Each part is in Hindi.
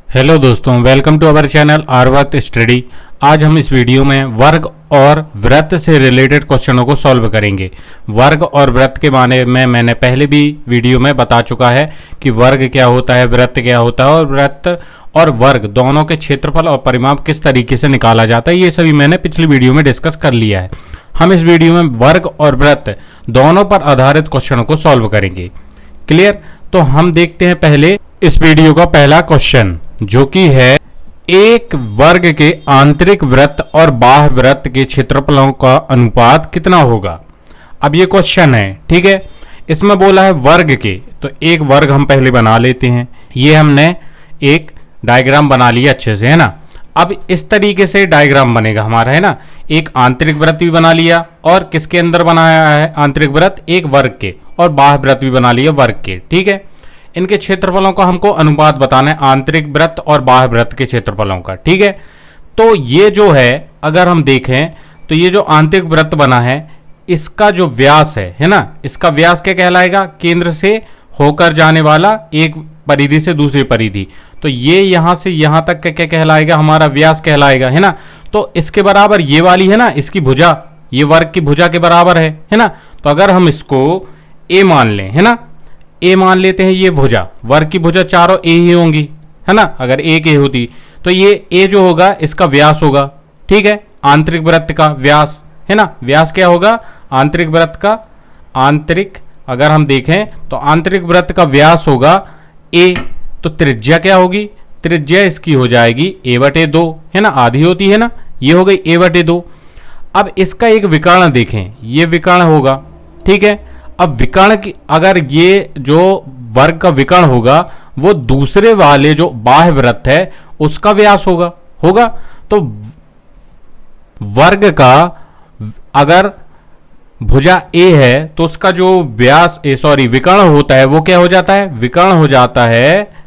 हेलो दोस्तों, welcome to our channel Aryavart study. आज हम इस वीडियो में वर्ग और वृत्त से रिलेटेड क्वेश्चनों को सॉल्व करेंगे। वर्ग और वृत्त के बारे में मैंने पहले भी वीडियो में बता चुका है कि वर्ग क्या होता है, वृत्त क्या होता है और वृत्त और वर्ग दोनों के क्षेत्रफल और परिमाप किस तरीके से निकाला जाता है, ये सभी मैंने पिछली वीडियो में डिस्कस कर लिया है। हम इस वीडियो में वर्ग और वृत्त दोनों पर आधारित क्वेश्चनों को सॉल्व करेंगे। क्लियर? तो हम देखते हैं पहले इस वीडियो का पहला क्वेश्चन, जो कि है एक वर्ग के आंतरिक वृत्त और बाह्य वृत्त के क्षेत्रफलों का अनुपात कितना होगा। अब ये क्वेश्चन है, ठीक है। इसमें बोला है वर्ग के, तो एक वर्ग हम पहले बना लेते हैं। ये हमने एक डायग्राम बना लिया अच्छे से, है ना। अब इस तरीके से डायग्राम बनेगा हमारा, है ना। एक आंतरिक वृत्त भी बना लिया और किसके अंदर बनाया है आंतरिक वृत्त, एक वर्ग के, और बाह्य वृत्त भी बना लिया वर्ग के, ठीक है। इनके क्षेत्रफलों का हमको अनुपात बताना है, आंतरिक वृत्त और बाह्य वृत्त के क्षेत्रफलों का, ठीक है। तो ये जो है, अगर हम देखें तो ये जो आंतरिक वृत्त बना है, इसका जो व्यास है ना, इसका व्यास क्या कहलाएगा, केंद्र से होकर जाने वाला एक परिधि से दूसरी परिधि। तो ये यहां से यहां तक क्या कहलाएगा, हमारा व्यास कहलाएगा, है ना। तो इसके बराबर ये वाली है ना, इसकी भुजा, ये वर्ग की भुजा के बराबर है ना। तो अगर हम इसको ए मान लें, है ना, ए मान लेते हैं, ये भुजा, वर्ग की भुजा चारों ए ही होंगी, है ना। अगर एक ए होती तो ये ए जो होगा इसका व्यास होगा, ठीक है, आंतरिक वृत्त का व्यास, है ना। व्यास क्या होगा, आंतरिक वृत्त का, आंतरिक अगर हम देखें तो आंतरिक वृत्त का व्यास होगा ए। तो त्रिज्या क्या होगी, त्रिज्या इसकी हो जाएगी a/2, है ना, आधी होती है ना, ये हो गई a/2। अब इसका एक विकर्ण देखें, ये विकर्ण होगा, ठीक है। अब विकर्ण की, अगर ये जो वर्ग का विकर्ण होगा वो दूसरे वाले जो बाह्य वृत्त है उसका व्यास होगा। तो वर्ग का अगर भुजा ए है तो उसका जो व्यास विकर्ण होता है वो क्या हो जाता है, विकर्ण हो जाता है।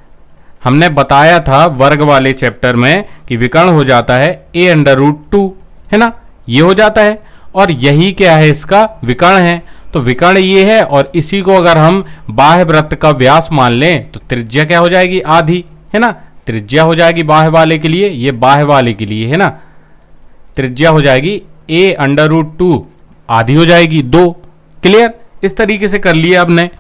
हमने बताया था वर्ग वाले चैप्टर में कि विकर्ण हो जाता है a√2, है ना, ये हो जाता है। और यही क्या है, इसका विकर्ण है। तो विकर्ण ये है, और इसी को अगर हम बाह्य वृत्त का व्यास मान लें तो त्रिज्या क्या हो जाएगी, आधी, है ना। त्रिज्या हो जाएगी बाह्य वाले के लिए, ये बाह्य वाले के लिए, है ना, त्रिज्या हो जाएगी a√2, आधी हो जाएगी 2। क्लियर? इस तरीके से कर लिया हमने।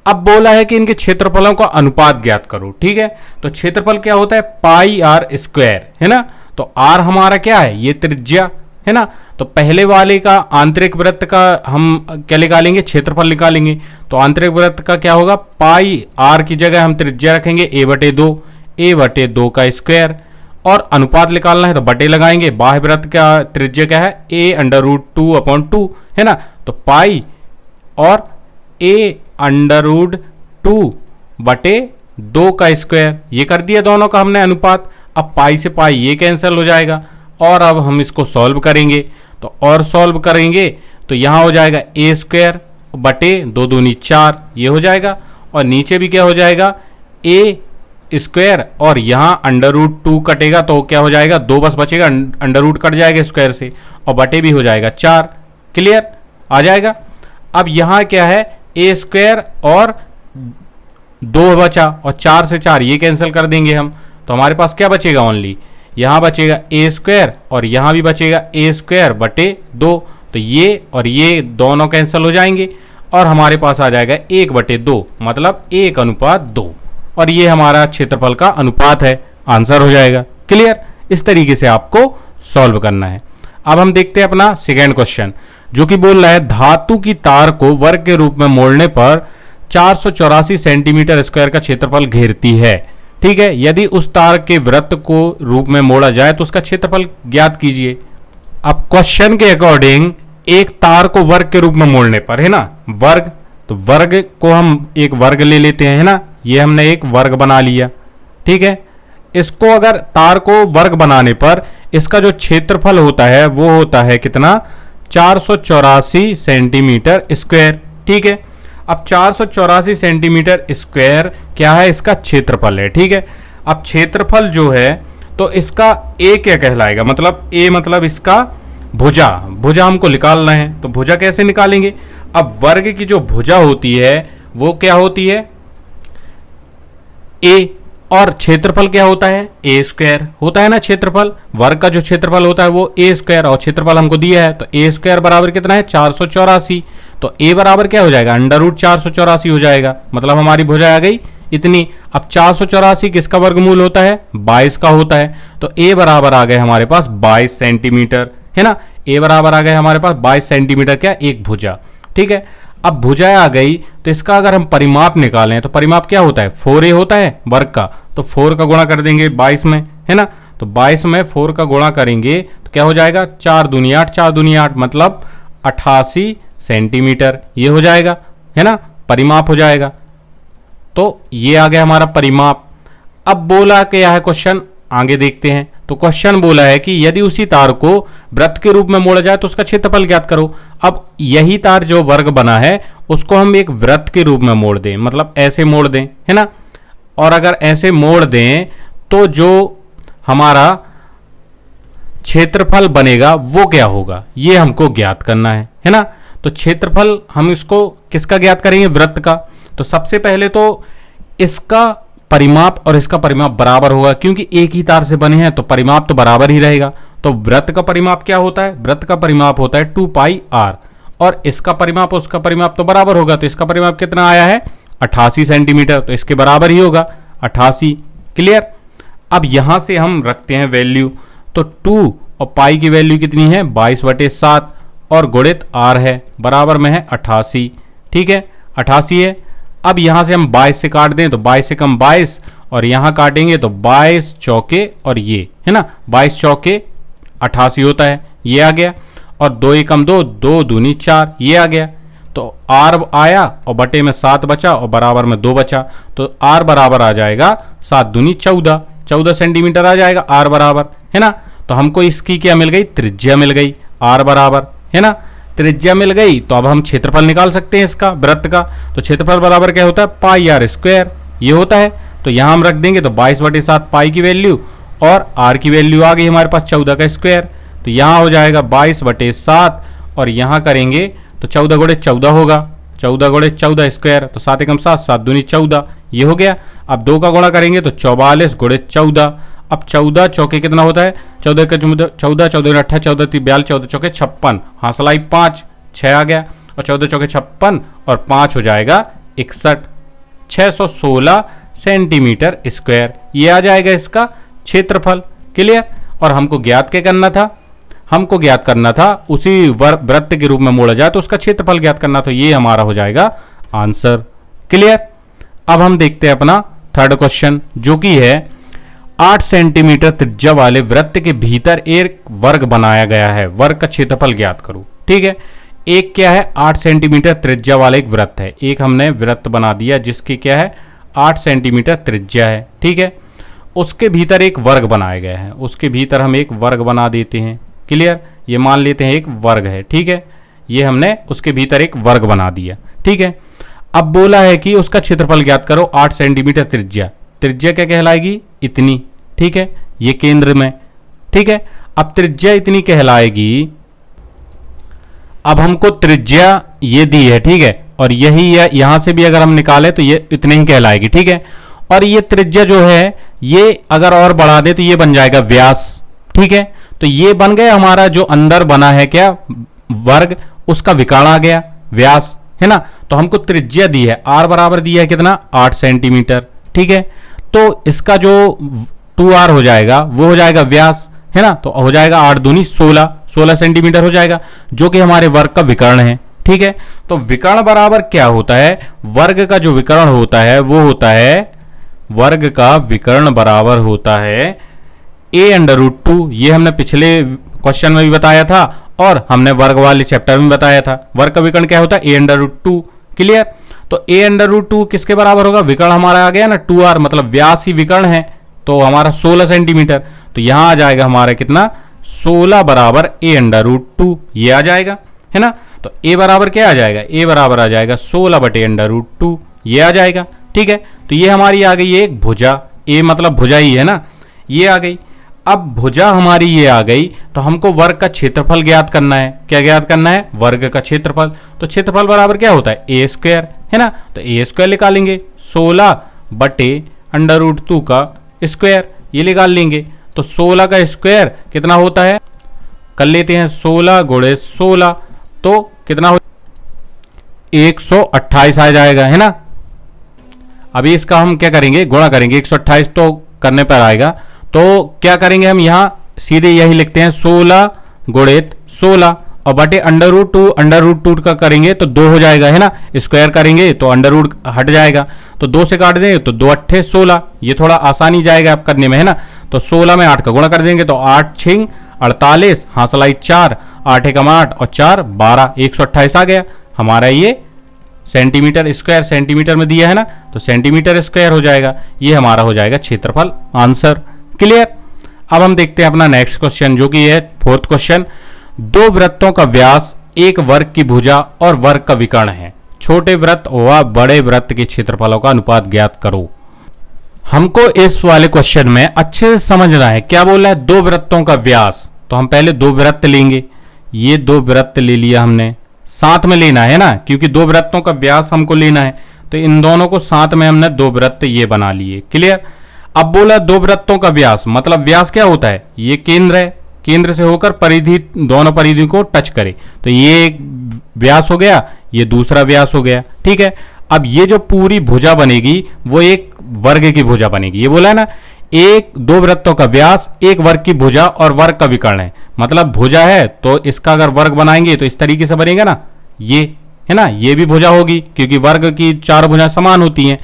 अब बोला है कि इनके क्षेत्रफलों का अनुपात ज्ञात करो, ठीक है। तो क्षेत्रफल क्या होता है, πr², है ना। तो r हमारा क्या है, ये त्रिज्या, है ना। तो पहले वाले का आंतरिक वृत्त का हम क्या निकालेंगे, क्षेत्रफल निकालेंगे। तो आंतरिक वृत्त का क्या होगा, पाई, आर की जगह हम त्रिज्या रखेंगे a/2 का स्क्वायर, और अनुपात निकालना है तो बटे लगाएंगे। बाह्य वृत्त का त्रिज्या क्या है, a√2/2, है ना। तो पाई और a√2/2 का स्क्वायर, ये कर दिया दोनों का हमने अनुपात। अब पाई से पाई ये कैंसिल हो जाएगा, और अब हम इसको सॉल्व करेंगे। तो और सॉल्व करेंगे तो यहां हो जाएगा a²/2 दूनी 4, ये हो जाएगा। और नीचे भी क्या हो जाएगा, a² और यहां √2 कटेगा तो क्या हो जाएगा, 2 बस बचेगा, अंडर कट जाएगा स्क्वायर से, और बटे भी हो जाएगा 4। क्लियर? आ जाएगा। अब यहां क्या है, a² और 2 बचा, और 4 से 4 ये कैंसिल कर देंगे हम। तो हमारे पास क्या बचेगा, ओनली यहां बचेगा a² और यहां भी बचेगा a²/2। तो ये और ये दोनों कैंसिल हो जाएंगे, और हमारे पास आ जाएगा 1/2, मतलब 1:2। और ये हमारा क्षेत्रफल का अनुपात है, आंसर हो जाएगा। क्लियर? इस तरीके से आपको सॉल्व करना है। अब हम देखते हैं अपना सेकेंड क्वेश्चन, जो कि बोल रहा है धातु की तार को वर्ग के रूप में मोड़ने पर 484 सेंटीमीटर स्क्वायर का क्षेत्रफल घेरती है, ठीक है। यदि उस तार के वृत्त को रूप में मोड़ा जाए तो उसका क्षेत्रफल ज्ञात कीजिए। अब क्वेश्चन के अकॉर्डिंग एक तार को वर्ग के रूप में मोड़ने पर, है ना, वर्ग, तो वर्ग को हम एक वर्ग ले लेते हैं, है ना। ये हमने एक वर्ग बना लिया, ठीक है। इसको अगर तार को वर्ग बनाने पर इसका जो क्षेत्रफल होता है वो होता है कितना, 484 सेंटीमीटर स्क्वायर, ठीक है। अब 484 सेंटीमीटर स्क्वायर क्या है, इसका क्षेत्रफल है, ठीक है। अब क्षेत्रफल जो है तो इसका ए क्या कहलाएगा, मतलब ए मतलब इसका भुजा, भुजा हमको निकालना है। तो भुजा कैसे निकालेंगे, अब वर्ग की जो भुजा होती है वो क्या होती है, ए, और क्षेत्रफल क्या होता है, ए स्क्वायर होता है ना। क्षेत्रफल, वर्ग का जो क्षेत्रफल होता है वो ए स्क्वायर, और क्षेत्रफल हमको दिया है तो ए स्क्वायर बराबर कितना है 484। तो ए बराबर क्या हो जाएगा, अंडर रूट 484 हो जाएगा। मतलब हमारी भुजा आ गई इतनी। अब 484 किसका वर्गमूल होता है, 22 का होता है। तो ए बराबर आ गए हमारे पास 22 सेंटीमीटर, है ना। ए बराबर आ गए हमारे पास 22 सेंटीमीटर क्या, एक भुजा। ठीक है, अब भुजा आ गई तो इसका अगर हम परिमाप निकालें तो परिमाप क्या होता है, 4a होता है वर्ग का। तो 4 का गुणा कर देंगे 22 में, है ना। तो 22 में 4 का गुणा करेंगे तो क्या हो जाएगा, 4 दूनी 8, 4 दूनी 8 मतलब 88 सेंटीमीटर, ये हो जाएगा, है ना, परिमाप हो जाएगा। तो ये आ गया हमारा परिमाप। अब बोला क्या है क्वेश्चन, आगे देखते हैं। तो क्वेश्चन बोला है कि यदि उसी तार को वृत्त के रूप में मोड़ा जाए तो उसका क्षेत्रफल ज्ञात करो। अब यही तार जो वर्ग बना है उसको हम एक वृत्त के रूप में मोड़ दें, मतलब ऐसे मोड़ दें, है ना। और अगर ऐसे मोड़ दें तो जो हमारा क्षेत्रफल बनेगा वो क्या होगा, ये हमको ज्ञात करना है ना। तो क्षेत्रफल हम इसको किसका ज्ञात करेंगे, वृत्त का। तो सबसे पहले तो इसका परिमाप और इसका परिमाप बराबर होगा, क्योंकि एक ही तार से बने हैं तो परिमाप तो बराबर ही रहेगा। तो वृत्त का परिमाप क्या होता है, वृत्त का परिमाप होता है 2πr, और इसका परिमाप उसका परिमाप तो बराबर होगा। तो इसका परिमाप कितना आया है 88 सेंटीमीटर, तो इसके बराबर ही होगा 88। क्लियर। अब यहां से हम रखते हैं वैल्यू, तो 2 और पाई की वैल्यू कितनी है 22/7 और गुणित r है, बराबर में है 88। ठीक है, 88 है। अब यहां से हम 22 से काट दें तो 22 से कम 22, और यहां काटेंगे तो 22 चौके और ये, है ना, 22 चौके 88 होता है, ये आ गया। और 2 एकम 2, 2 दूनी 4, ये आ गया। तो r आया और बटे में 7 बचा और बराबर में 2 बचा। तो r बराबर आ जाएगा 7 दूनी 14, 14 सेंटीमीटर आ जाएगा r बराबर, है ना। तो हमको इसकी क्या मिल गई, त्रिज्या मिल गई r बराबर, है ना। त्रिज्या मिल गई तो अब हम क्षेत्रफल निकाल सकते हैं इसका, वृत्त का। तो क्षेत्रफल बराबर क्या होता है, पाई r स्क्वायर, ये होता है। तो यहां हम रख देंगे तो 22/7 पाई की वैल्यू और r की वैल्यू आ गई हमारे पास 14 का स्क्वायर। तो यहां हो जाएगा 22/7, और यहां करेंगे तो 14 गुणित 14 होगा, 14 गुणित 14 स्क्वायर, तो 7 एकम 7, 7 दूनी 14, ये हो गया। अब 2 का गुणा करेंगे तो 44 गुणित 14। अब 14 चौके कितना होता है, 14 का 14, 14 18, 14 42, 14 चौके 56, हासलाई 5, 6 आ गया। और 14 चौके 56 और 5 हो जाएगा 61, 616 सेंटीमीटर स्क्वायर, ये आ जाएगा इसका क्षेत्रफल। क्लियर। और हमको ज्ञात क्या करना था, हमको ज्ञात करना था उसी वृत्त के रूप में मोड़ा जाए तो उसका क्षेत्रफल ज्ञात करना, तो ये हमारा हो जाएगा आंसर। क्लियर। अब हम देखते हैं अपना थर्ड क्वेश्चन, जो कि है 8 सेंटीमीटर त्रिज्या वाले वृत्त के भीतर एक वर्ग बनाया गया है, वर्ग का क्षेत्रफल ज्ञात करो। ठीक है, एक क्या है 8 सेंटीमीटर त्रिज्या वाला एक वृत्त है, एक हमने वृत्त बना दिया जिसकी क्या है 8 सेंटीमीटर त्रिज्या है। ठीक है, उसके भीतर एक वर्ग बनाया गया है, उसके भीतर हम एक वर्ग बना देते हैं। क्लियर। ये मान लेते हैं एक वर्ग है, ठीक है, ये हमने उसके भीतर एक वर्ग बना दिया। ठीक है, अब बोला है कि उसका क्षेत्रफल ज्ञात करो 8 सेंटीमीटर त्रिज्या, त्रिज्या क्या कहलाएगी, इतनी। ठीक है, ये केंद्र में। ठीक है, अब त्रिज्या इतनी कहलाएगी। अब हमको त्रिज्या ये दी है, ठीक है, और यही यहां से भी अगर हम निकाले तो ये इतने ही कहलाएगी। ठीक है, और ये त्रिज्या जो है ये अगर और बढ़ा दे तो ये बन जाएगा व्यास। ठीक है, तो ये बन गया हमारा जो अंदर बना है क्या वर्ग, उसका विकर्ण आ गया व्यास, है ना। तो हमको त्रिज्या दी है, r बराबर दिया है कितना 8 सेंटीमीटर। ठीक है, तो इसका जो 2r हो जाएगा वो हो जाएगा व्यास, है ना। तो हो जाएगा 8 दूनी 16, 16 सेंटीमीटर हो जाएगा, जो कि हमारे वर्ग का विकर्ण है। ठीक है, तो विकर्ण बराबर क्या होता है, वर्ग का जो विकर्ण होता है वो होता है, वर्ग का विकर्ण बराबर होता है a√2। ये हमने पिछले क्वेश्चन में भी बताया था और हमने वर्ग वाले चैप्टर में बताया था। वर्ग का विकर्ण क्या होता है a√2। क्लियर। तो a√2 किसके बराबर होगा, विकर्ण हमारा आ गया ना 2r, मतलब व्यास ही विकर्ण है, तो हमारा 16 सेंटीमीटर। तो यहां आ जाएगा हमारा कितना 16 बराबर a√2, ये आ जाएगा, है ना। तो a बराबर क्या आ जाएगा, a बराबर आ जाएगा 16/√2, ये आ जाएगा। ठीक है, तो ये हमारी आ गई एक भुजा, a मतलब भुजा ही है ना, ये आ गई। अब भुजा हमारी ये आ गई तो हमको वर्ग का क्षेत्रफल ज्ञात करना है। क्या ज्ञात करना है, वर्ग का क्षेत्रफल। तो क्षेत्रफल बराबर क्या होता है a स्क्वायर, है ना। तो a स्क्वायर निकालेंगे 16 बटे √2 का स्क्वायर, ये निकाल लेंगे। तो 16 का स्क्वायर कितना होता है, कर लेते हैं 16 गुणे 16, तो कितना हो 128 आ जाएगा, है ना। अभी इसका हम क्या करेंगे, गुणा करेंगे, 128 तो करने पर आएगा। तो क्या करेंगे हम यहाँ सीधे यही लिखते हैं 16 गुणित 16 और बटे √2 का करेंगे तो 2 हो जाएगा, है ना। स्क्वायर करेंगे तो √ हट जाएगा, तो 2 से काट देंगे तो 2 अट्ठे 16, ये थोड़ा आसानी जाएगा आप करने में, है ना। तो 16 में 8 का गुणा कर देंगे तो 8 छिंग 48, हासलाई 4, 8 एकम 8 और 4 12, 128 आ गया हमारा। ये सेंटीमीटर स्क्वायर सेंटीमीटर में दिया है ना, तो सेंटीमीटर स्क्वायर हो जाएगा, ये हमारा हो जाएगा क्षेत्रफल। Answer clear. अब हम देखते हैं अपना नेक्स्ट क्वेश्चन, जो कि है 4th क्वेश्चन। दो वृत्तों का व्यास, एक वर्ग की भुजा और वर्ग का विकर्ण है। छोटे वृत्त व बड़े वृत्त के क्षेत्रफलों का अनुपात ज्ञात करो। हमको इस वाले क्वेश्चन में अच्छे से समझना है, क्या बोला है, दो वृत्तों का व्यास। तो हम पहले दो वृत्त लेंगे, ये दो वृत्त ले लिया हमने, साथ में लेना है ना, क्योंकि दो वृत्तों का व्यास हमको लेना है, तो इन दोनों को साथ में हमने दो वृत्त ये बना लिए। क्लियर। अब बोला दो वृत्तों का व्यास, मतलब व्यास क्या होता है, ये केंद्र है, केंद्र से होकर परिधि, दोनों परिधि को टच करे, तो ये एक व्यास हो गया, ये दूसरा व्यास हो गया। ठीक है। अब ये जो पूरी भुजा बनेगी वो एक वर्ग की भुजा बनेगी। ये बोला है ना, एक दो वृत्तों का व्यास, एक वर्ग की भुजा और वर्ग का विकर्ण है। मतलब भुजा है तो इसका अगर वर्ग बनाएंगे तो इस तरीके से बनेगा ना, ये है ना, ये भी भुजा होगी क्योंकि वर्ग की चार भुजा समान होती हैं।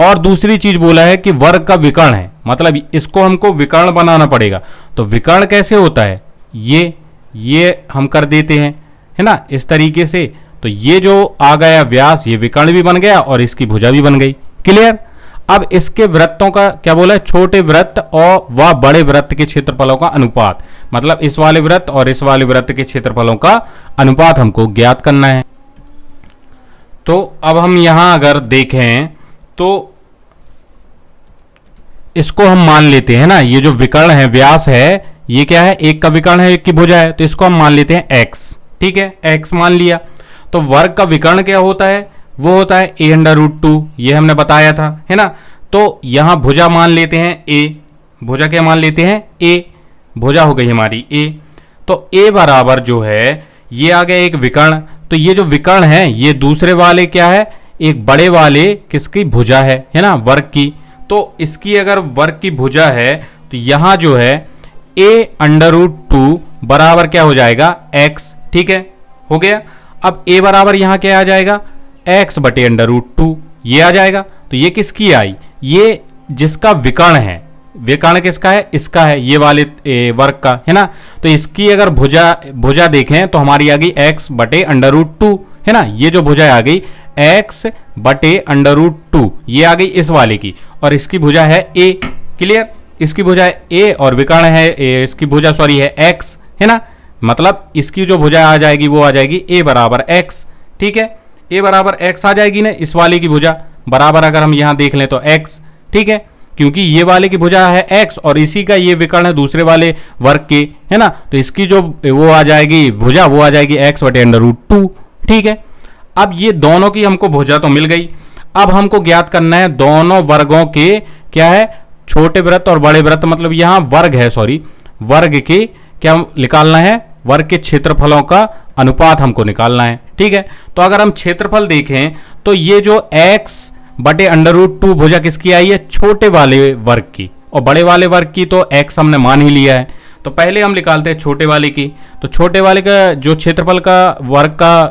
और दूसरी चीज बोला है कि वर्ग का विकर्ण है, मतलब इसको हमको विकर्ण बनाना पड़ेगा। तो विकर्ण कैसे होता है, ये हम कर देते हैं, है ना, इस तरीके से। तो ये जो आ गया व्यास, ये विकर्ण भी बन गया और इसकी भुजा भी बन गई। क्लियर। अब इसके वृत्तों का क्या बोला है, छोटे वृत्त और व बड़े वृत्त के क्षेत्रफलों का अनुपात, मतलब इस वाले वृत्त और इस वाले वृत्त के क्षेत्रफलों का अनुपात हमको ज्ञात करना है। तो अब हम यहां अगर देखें तो इसको हम मान लेते हैं ना, ये जो विकर्ण है, व्यास है, ये क्या है, एक का विकर्ण है, एक की भुजा है, तो इसको हम मान लेते हैं x। ठीक है, x मान लिया। तो वर्ग का विकर्ण क्या होता है, वो होता है a√2, ये हमने बताया था, है ना। तो यहां भुजा मान लेते हैं a, भुजा क्या मान लेते हैं a, भुजा हो गई हमारी a। तो a बराबर जो है, ये आ गया एक विकर्ण, तो ये जो विकर्ण है ये दूसरे वाले क्या है, एक बड़े वाले किसकी भुजा है ना, वर्ग की। तो इसकी अगर वर्ग की भुजा है तो यहां जो है a√2 बराबर क्या हो जाएगा, x। ठीक है, हो गया। अब a बराबर यहां क्या आ जाएगा, x बटे √2, ये आ जाएगा। तो ये किसकी आई, ये जिसका विकर्ण है, विकर्ण किसका है, इसका है, ये वाले वर्ग का, है ना। तो इसकी अगर भुजा देखें तो हमारी आ गई x बटे √2, है ना। ये जो भुजा आ गई x बटे √2, ये आ गई इस वाले की, और इसकी भुजा है a। क्लियर। इसकी भुजा है a और विकर्ण है इसकी भुजा सॉरी है x, है ना। मतलब इसकी जो भुजा आ जाएगी वो आ जाएगी a बराबर x। ठीक है, a बराबर x आ जाएगी ना, इस वाले की भुजा बराबर अगर हम यहां देख लें तो x। ठीक है, क्योंकि ये वाले की भुजा है x और इसी का ये विकर्ण है दूसरे वाले वर्ग के, है ना। तो इसकी जो वो आ जाएगी भुजा, वो आ जाएगी x बटे √2। ठीक है। अब ये दोनों की हमको भुजा तो मिल गई। अब हमको ज्ञात करना है दोनों वर्गों के क्या है, छोटे वृत्त और बड़े वृत्त, मतलब यहां वर्ग है, सॉरी वर्ग के क्या निकालना है, वर्ग के क्षेत्रफलों का अनुपात हमको निकालना है। ठीक है। तो अगर हम क्षेत्रफल देखें तो ये जो x बटे √2 भुजा किसकी आई है, छोटे वाले वर्ग की, और बड़े वाले वर्ग की तो x हमने मान ही लिया है। तो पहले हम निकालते हैं छोटे वाले की। तो छोटे वाले का जो क्षेत्रफल का वर्ग का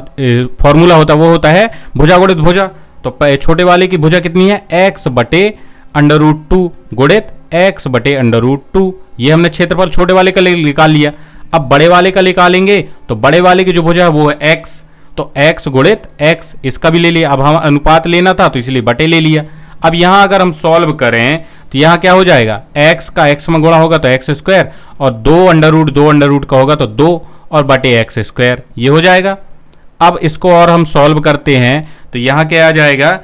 फॉर्मूला होता है वो होता है भुजा गुणित भुजा। तो छोटे वाले की भुजा कितनी है, x बटे √2 गुणित x बटे √2, ये हमने क्षेत्रफल छोटे वाले का निकाल लिया। अब बड़े वाले का निकालेंगे तो बड़े वाले की जो भुजा है वो है x, तो x गुणित x, इसका भी ले लिया। अब हम अनुपात लेना था तो इसलिए बटे ले लिया। अब यहां अगर हम सॉल्व करें तो यहां क्या हो जाएगा, x का x में गुणा होगा तो x², और 2√2 का होगा तो 2 और बटे x², ये हो जाएगा। अब इसको और हम सॉल्व करते हैं तो यहां क्या आ जाएगा,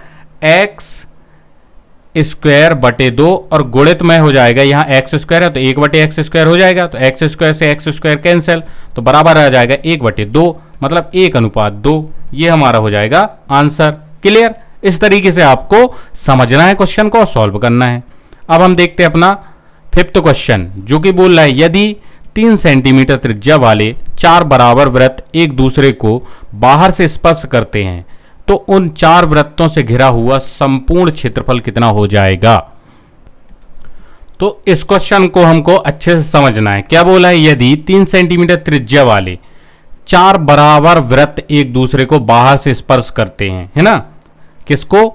x² बटे 2 और गुणित में हो जाएगा, यहाँ x² है तो 1 बटे x² हो जाएगा। तो x² से x² कैंसिल, तो बराबर आ जाएगा 1 बटे 2, मतलब 1:2। ये हमारा हो जाएगा आंसर। क्लियर। इस तरीके से आपको समझना है क्वेश्चन को और सॉल्व करना है। अब हम देखते हैं अपना फिफ्थ क्वेश्चन, जो कि बोल रहा है यदि 3 सेंटीमीटर त्रिज्या वाले 4 बराबर वृत्त एक दूसरे को बाहर से स्पर्श करते हैं तो उन 4 वृत्तों से घिरा हुआ संपूर्ण क्षेत्रफल कितना हो जाएगा। तो इस क्वेश्चन को हमको अच्छे से समझना है। क्या बोला है, यदि 3 सेंटीमीटर त्रिज्या वाले 4 बराबर वृत्त एक दूसरे को बाहर से स्पर्श करते हैं, है ना, किसको,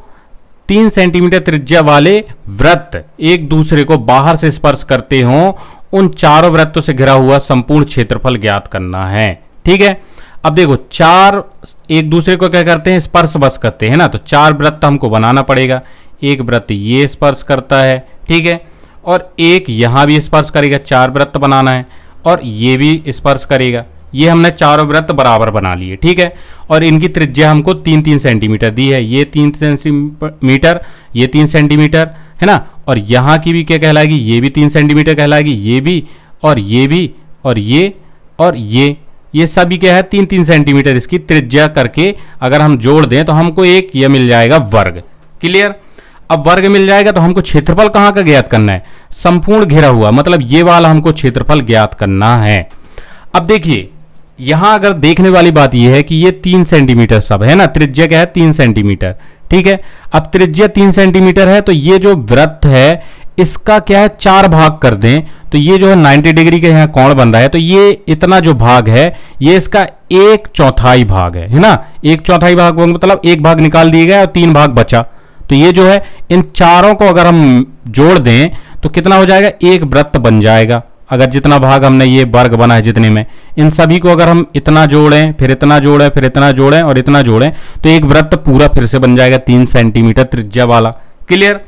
3 सेंटीमीटर त्रिज्या वाले वृत्त एक दूसरे को बाहर से स्पर्श करते हों, उन चारों वृत्तों से घिरा हुआ संपूर्ण क्षेत्रफल ज्ञात करना है। ठीक है, अब देखो 4 एक दूसरे को क्या करते हैं, स्पर्श बस करते हैं ना, तो 4 वृत्त हमको बनाना पड़ेगा। एक वृत्त ये स्पर्श करता है, ठीक है, और एक यहां भी स्पर्श करेगा, 4 वृत्त बनाना है, और ये भी स्पर्श करेगा। ये हमने चारों वृत्त बराबर बना लिए, ठीक है, और इनकी त्रिज्या हमको 3-3 सेंटीमीटर दी है। ये 3 सेंटीमीटर, ये 3 सेंटीमीटर, है ना, और यहां की भी क्या कहलाएगी, ये भी 3 सेंटीमीटर कहलाएगी, ये भी, और ये भी, और ये सभी क्या है, 3-3 सेंटीमीटर इसकी त्रिज्या करके अगर हम जोड़ दें तो हमको एक ये मिल जाएगा वर्ग। क्लियर। अब वर्ग मिल जाएगा तो हमको क्षेत्रफल कहां का ज्ञात करना है, संपूर्ण घिरा हुआ, मतलब ये वाला हमको क्षेत्रफल ज्ञात करना है। अब देखिए यहां अगर देखने वाली बात यह है कि ये 3 सेंटीमीटर सब है ना, त्रिज्या क्या है 3 सेंटीमीटर, ठीक है। अब त्रिज्या 3 सेंटीमीटर है तो ये जो वृत्त है इसका क्या है 4 भाग कर दें तो ये जो है 90 डिग्री का यहाँ कोण बन रहा है, तो ये इतना जो भाग है ये इसका 1/4 भाग है ना, 1/4 भाग मतलब एक भाग निकाल दिया गया और 3 भाग बचा। तो ये जो है इन चारों को अगर हम जोड़ दें तो कितना हो जाएगा, एक वृत्त बन जाएगा। अगर जितना भाग हमने ये वर्ग बना है जितने में, इन सभी को अगर हम इतना जोड़ें, फिर इतना जोड़ें, फिर इतना जोड़ें और इतना जोड़ें तो एक वृत्त पूरा फिर से बन जाएगा 3 सेंटीमीटर त्रिज्या वाला। क्लियर।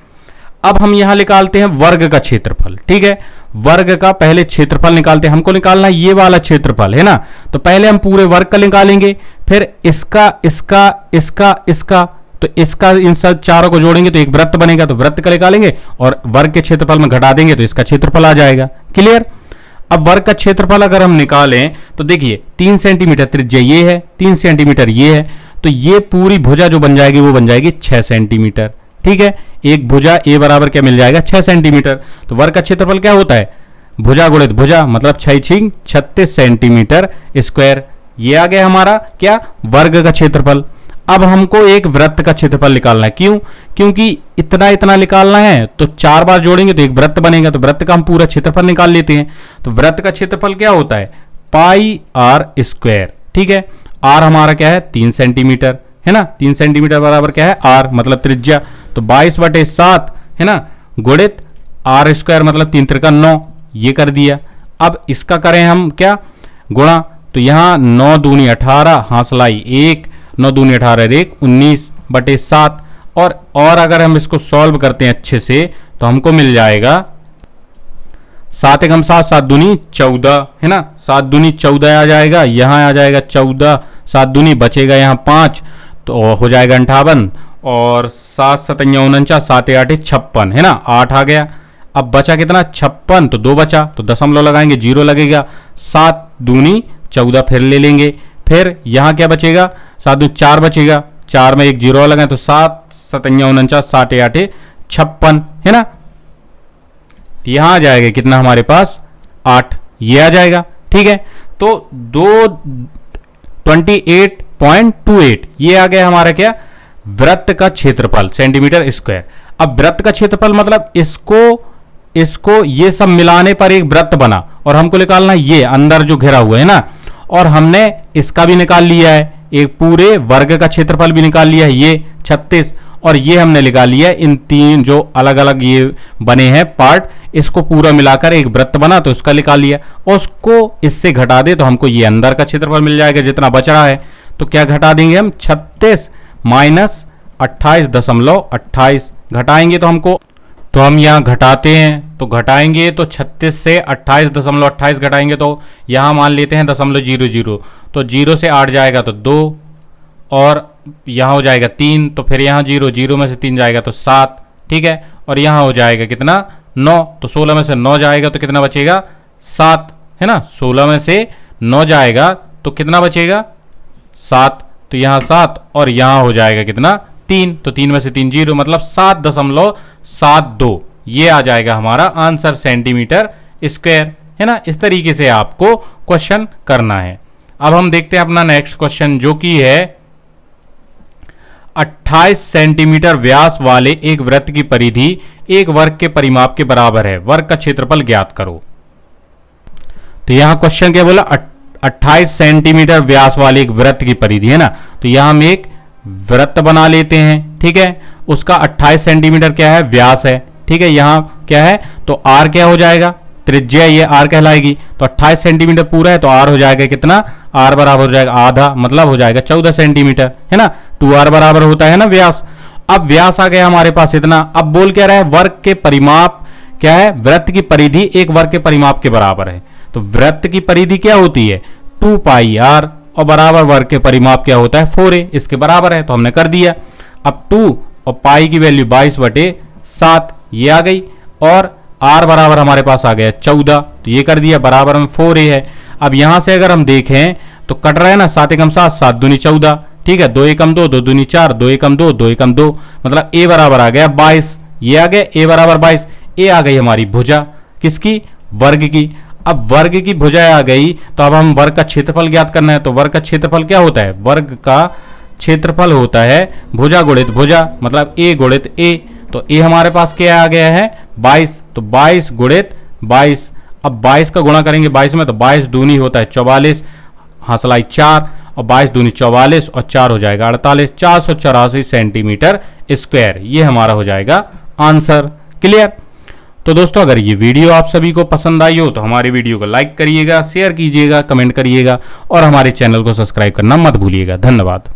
अब हम यहां निकालते हैं वर्ग का क्षेत्रफल, ठीक है। वर्ग का पहले क्षेत्रफल निकालते हैं, हमको निकालना है ये वाला क्षेत्रफल, है ना, तो पहले हम पूरे वर्ग का निकालेंगे, फिर इसका इसका इसका इसका, तो इसका इन सब चारों को जोड़ेंगे तो एक वृत्त बनेगा, तो वृत्त का निकालेंगे और वर्ग के क्षेत्रफल में घटा देंगे तो इसका क्षेत्रफल आ जाएगा। क्लियर। अब वर्ग का क्षेत्रफल अगर हम निकालें तो देखिए 3 सेंटीमीटर त्रिज्या ये है, 3 सेंटीमीटर ये है, तो ये पूरी भुजा जो बन जाएगी वो बन जाएगी 6 सेंटीमीटर, ठीक है। एक भुजा ए बराबर क्या मिल जाएगा 6 सेंटीमीटर। तो वर्ग का क्षेत्रफल क्या होता है, भुजा गुणित भुजा, मतलब 6×6 36 सेंटीमीटर स्क्वायर। ये आ गया हमारा क्या, वर्ग का क्षेत्रफल। अब हमको एक वृत्त का क्षेत्रफल निकालना है, क्यों, क्योंकि इतना इतना निकालना है तो 4 बार जोड़ेंगे तो एक वृत्त बनेगा, तो वृत्त का हम पूरा क्षेत्रफल निकाल लेते हैं। तो वृत्त का क्षेत्रफल क्या होता है, πr², ठीक है। r हमारा क्या है 3 सेंटीमीटर, है ना, 3 सेंटीमीटर बराबर क्या है r मतलब त्रिज्या, तो 22/7 है ना, गुणित r² मतलब 3 त्रिका 9, ये कर दिया। अब इसका करें हम क्या, गुणा, तो यहां 9 दूनी 18, हासलाई 1, 9 दूनी 18 1, 19/7, और अगर हम इसको सॉल्व करते हैं अच्छे से तो हमको मिल जाएगा 7 एकम 7, 7 दूनी 14, है ना, 7 दूनी 14 आ जाएगा, यहां आ जाएगा 14, 7 दूनी बचेगा यहाँ 5 तो हो जाएगा 58, और 7 7 49, 7 8 56, है ना, 8 आ गया। अब बचा कितना 56, तो 2 बचा, तो दशमलव लगाएंगे 0 लगेगा, 7 दूनी 14 फिर ले लेंगे, फिर यहां क्या बचेगा, 7 दूनी 4 बचेगा, 4 में एक 0 लगाए तो 7 7 49, 7 8 56, है ना, यहां आ जाएगा कितना हमारे पास 8, ये आ जाएगा, ठीक है। तो 28.28 ये आ गया हमारा क्या, वृत्त का क्षेत्रफल सेंटीमीटर स्क्वायर। अब वृत्त का क्षेत्रफल मतलब इसको ये सब मिलाने पर एक वृत्त बना, और हमको निकालना ये अंदर जो घिरा हुआ है ना, और हमने इसका भी निकाल लिया है, एक पूरे वर्ग का क्षेत्रफल भी निकाल लिया है ये 36, और ये हमने निकाल लिया इन 3 जो अलग अलग ये बने हैं पार्ट, इसको पूरा मिलाकर एक वृत्त बना तो उसका निकाल लिया, और उसको इससे घटा दे तो हमको ये अंदर का क्षेत्रफल मिल जाएगा जितना बच रहा है। तो क्या घटा देंगे हम, 36 माइनस 28.28 घटाएंगे तो हमको, तो हम यहाँ घटाते हैं तो घटाएंगे तो 36 से 28.28 घटाएंगे तो यहाँ मान लेते हैं 0.00, तो 0 से 8 जाएगा तो 2, और यहाँ हो जाएगा 3, तो फिर यहाँ 0, 0 में से 3 जाएगा तो 7, ठीक है, और यहाँ हो जाएगा कितना 9, तो 16 में से 9 जाएगा तो कितना बचेगा 7, है ना, 16 में से 9 जाएगा तो कितना बचेगा 7, तो यहाँ 7, और यहाँ हो जाएगा कितना 3, तो 3 में से 3 0, मतलब 7.72 ये आ जाएगा हमारा आंसर सेंटीमीटर स्क्वायर, है ना। इस तरीके से आपको क्वेश्चन करना है। अब हम देखते हैं अपना नेक्स्ट क्वेश्चन, जो कि है 28 सेंटीमीटर व्यास वाले एक वृत्त की परिधि एक वर्ग के परिमाप के बराबर है, वर्ग का क्षेत्रफल ज्ञात करो। तो यहां क्वेश्चन क्या बोला, 28 सेंटीमीटर व्यास वाले एक वृत्त की परिधि, है ना। तो यहां हम एक वृत्त बना लेते हैं, ठीक है। उसका 28 सेंटीमीटर क्या है, व्यास है, ठीक है। यहां क्या है, तो r क्या हो जाएगा, त्रिज्या ये r कहलाएगी। तो 28 सेंटीमीटर पूरा है तो r हो जाएगा कितना, r बराबर हो जाएगा आधा, मतलब हो जाएगा 14 सेंटीमीटर, है ना। 2r बराबर होता है ना व्यास। अब व्यास आ गया हमारे पास इतना। अब बोल क्या रहा है, वर्ग के परिमाप क्या है, वृत्त की परिधि एक वर्ग के परिमाप के बराबर है। तो वृत्त की परिधि क्या होती है, 2 पाई r, और बराबर वर्ग के परिमाप क्या होता है, 4a, इसके बराबर है, तो हमने कर दिया। अब 2 और पाई की वैल्यू 22/7 ये आ गई, और r बराबर हमारे पास आ गया 14, तो ये कर दिया, बराबर में 4a है। अब यहां से अगर हम देखें तो कट रहा है ना, 7 एकम 7, 7 दूनी 14, ठीक है। 2 एकम 2, 2 दूनी 4, 2 एकम 2, 2 एकम 2, मतलब a बराबर आ गया 22, ये आ गया a बराबर 22। a आ गई हमारी भुजा, किसकी, वर्ग की। अब वर्ग की भुजा आ गई, तो अब हम वर्ग का क्षेत्रफल ज्ञात करना है। तो वर्ग का क्षेत्रफल क्या होता है, वर्ग का क्षेत्रफल होता है भुजा गुणित भुजा, मतलब a गुणित a। तो a हमारे पास क्या आ गया है, 22, तो 22 गुणित 22। अब 22 का गुणा करेंगे 22 में, तो 22 दूनी होता है 44, हासलाई 4, और 22 दूनी 44, और 4 हो जाएगा 48, 484 सेंटीमीटर स्क्वायर, ये हमारा हो जाएगा आंसर। क्लियर। तो दोस्तों अगर ये वीडियो आप सभी को पसंद आई हो तो हमारे वीडियो को लाइक करिएगा, शेयर कीजिएगा, कमेंट करिएगा, और हमारे चैनल को सब्सक्राइब करना मत भूलिएगा। धन्यवाद।